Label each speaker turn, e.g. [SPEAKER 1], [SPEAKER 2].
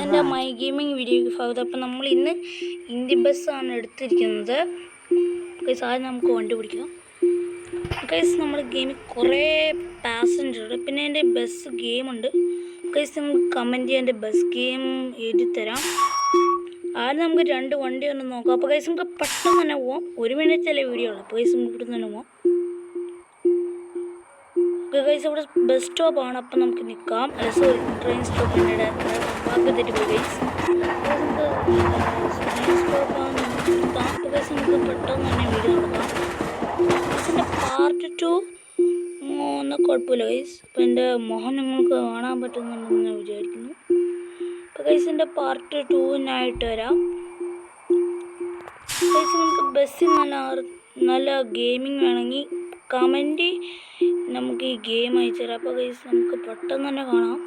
[SPEAKER 1] എൻ്റെ my gaming വീഡിയോയ്ക്ക് സ്വാഗതം. അപ്പം നമ്മൾ ഇന്ന് ഇന്ത്യ ബസ്സാണ് എടുത്തിരിക്കുന്നത്. ആദ്യം നമുക്ക് വണ്ടി പിടിക്കാം. നമ്മുടെ ഗെയിമിൽ കുറേ പാസഞ്ചർ ഉണ്ട്. പിന്നെ എൻ്റെ ബസ് ഗെയിമുണ്ട്. നമുക്ക് കമൻറ്റ് ചെയ്യാൻ എൻ്റെ ബസ് ഗെയിം എഴുതിത്തരാം. ആദ്യം നമുക്ക് 2 വണ്ടി ഒന്ന് നോക്കാം. അപ്പോൾ നമുക്ക് പെട്ടെന്ന് തന്നെ പോവാം. 1 മിനിറ്റല്ലേ വീഡിയോ ഉള്ളൂ. അപ്പോൾ നമുക്ക് ഇവിടുന്ന് തന്നെ പോവാം. ഇവിടെ ബസ് സ്റ്റോപ്പാണ്. അപ്പം നമുക്ക് നിൽക്കാം. അല്ല സോറി, ട്രെയിൻ സ്റ്റോപ്പിൻ്റെ വാക്ക് തെറ്റിപ്പോയി. നമുക്ക് ട്രെയിൻ സ്റ്റോപ്പാണ് നിർത്താം. നമുക്ക് പെട്ടെന്ന് തന്നെ വീഡിയോ നടക്കാം. ഇതിൻ്റെ പാർട്ട് 2 ഒന്നും കുഴപ്പമില്ല ഗൈസ്. അപ്പോൾ എൻ്റെ മുഖം നിങ്ങൾക്ക് കാണാൻ പറ്റുന്നുണ്ടെന്ന് ഞാൻ വിചാരിക്കുന്നു. അപ്പോൾ ഗൈസിൻ്റെ പാർട്ട് 2-നായിട്ട് വരാം. ഗൈസ് നമുക്ക് ബസ്സിൽ നല്ല ഗെയിമിങ് വേണമെങ്കിൽ കമൻറ്റ് നമുക്ക് ഈ ഗെയിം അയച്ചു തരാം. അപ്പോൾ ഗൈസ് നമുക്ക് പെട്ടെന്ന് തന്നെ കാണാം.